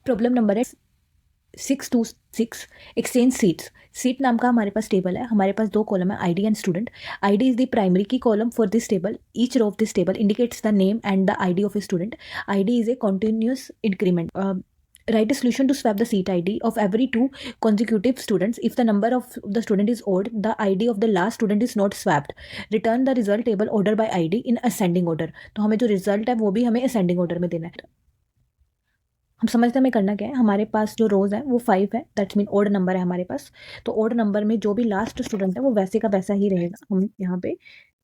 Problem number है 626 exchange seats. Seat नाम का हमारे पास टेबल है, हमारे पास दो कॉलम है ID and student. ID is the primary key column for this table, each row of this table indicates the name and the ID of a student. ID is a continuous increment. Write a solution to swap the seat ID of every two consecutive students. If the number of the student is odd, the ID of the last student is not swapped. Return the result table order by ID in ascending order. तो हमें जो result है वो भी हमें ascending order में देना है। हम समझते हैं हमें करना क्या है। हमारे पास जो रोज है वो 5 है, दैट्स मीन ओड नंबर है हमारे पास। तो ओड नंबर में जो भी लास्ट स्टूडेंट है वो वैसे का वैसा ही रहेगा, हम यहाँ पे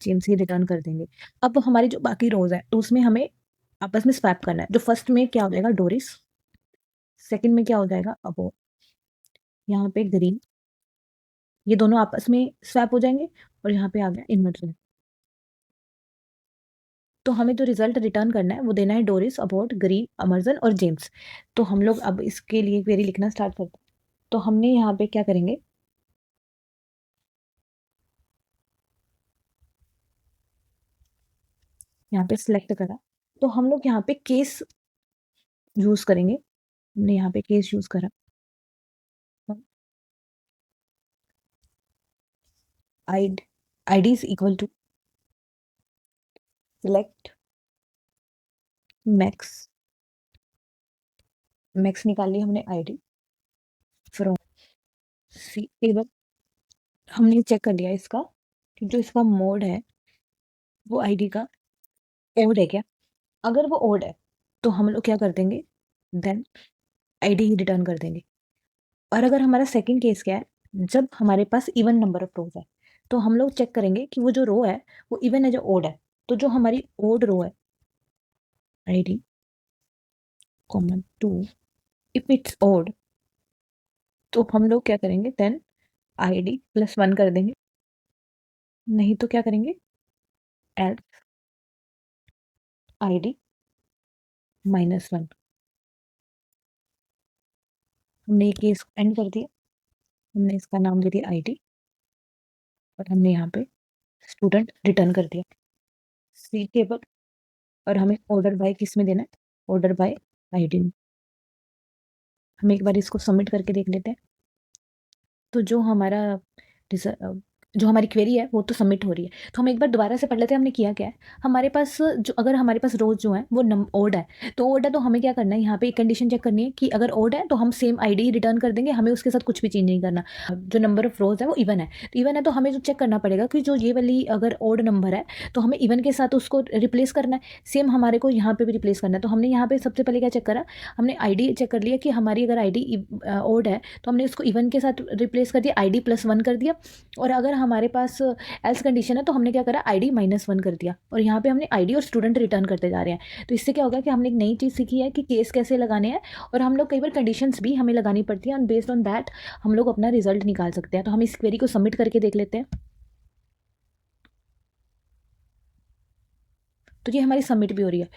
जेम्स ही रिटर्न कर देंगे। अब हमारी जो बाकी रोज है तो उसमें हमें आपस में स्वैप करना है। जो फर्स्ट में क्या हो जाएगा डोरिस, सेकंड में क्या हो जाएगा अबो, यहाँ पे ग्रीन, ये दोनों आपस में स्वैप हो जाएंगे और यहाँ पे आ गया इमर्जन। तो हमें जो रिजल्ट रिटर्न करना है वो देना है डोरिस, अबोट, ग्रीन, अमरजन और जेम्स। तो हम लोग अब इसके लिए क्वेरी लिखना स्टार्ट करते हैं। तो हमने यहाँ पे क्या करेंगे, यहाँ पे सिलेक्ट करा, तो हम लोग यहाँ पे केस यूज करेंगे। हमने यहाँ पे केस यूज करा, ID is equal to select max, max निकाल ली हमने आईडी फ्रॉम सी टेबल। हमने चेक कर लिया इसका कि जो इसका मोड है वो आईडी का ओड है क्या। अगर वो ओड है तो हम लोग क्या कर देंगे, देन आईडी ही रिटर्न कर देंगे। और अगर हमारा सेकंड केस क्या है, जब हमारे पास इवन नंबर ऑफ रोज है तो हम लोग चेक करेंगे कि वो जो रो है वो इवन है जो ओड है। तो जो हमारी ओड रो है ID common 2, if it's odd तो हम लोग क्या करेंगे, देन आईडी +1 कर देंगे, नहीं तो क्या करेंगे एल्स आईडी -1। हमने ये केस एंड कर दिया, हमने इसका नाम दे दिया आईडी और हमने यहाँ पे स्टूडेंट रिटर्न कर दिया सी टेबल। और हमें ऑर्डर बाय किस में देना है, ऑर्डर बाय आईडी में। हम एक बार इसको सबमिट करके देख लेते हैं। तो जो हमारा जो हमारी क्वेरी है वो तो सबमिट हो रही है। तो हम एक बार दोबारा से पढ़ लेते हैं हमने किया क्या है। हमारे पास जो अगर हमारे पास रोज जो है वो ओड है, तो ओड है तो हमें क्या करना है, यहाँ पे एक कंडीशन चेक करनी है कि अगर ओड है तो हम सेम आईडी रिटर्न कर देंगे, हमें उसके साथ कुछ भी चेंज नहीं करना। जो नंबर ऑफ रोज है वो इवन है, तो इवन है तो हमें जो चेक करना पड़ेगा कि जो ये वाली अगर ओड नंबर है तो हमें इवन के साथ उसको रिप्लेस करना है। सेम हमारे को यहाँ पे भी रिप्लेस करना है। तो हमने यहाँ पे सबसे पहले क्या चेक करा, हमने आईडी चेक कर लिया कि हमारी अगर आईडी ओड है तो हमने उसको इवन के साथ रिप्लेस कर दिया, आईडी +1 कर दिया। और अगर हमारे पास एल्स कंडीशन है तो हमने क्या करा, आईडी -1 कर दिया। और यहाँ पे हमने आईडी और स्टूडेंट रिटर्न करते जा रहे हैं। तो इससे क्या होगा कि हमने एक नई चीज़ सीखी है कि केस कैसे लगाने हैं, और हम लोग कई बार कंडीशंस भी हमें लगानी पड़ती है, और बेस्ड ऑन दैट हम लोग अपना रिजल्ट निकाल सकते हैं। तो हम इस क्वेरी को सबमिट करके देख लेते हैं। तो ये हमारी सबमिट भी हो रही है।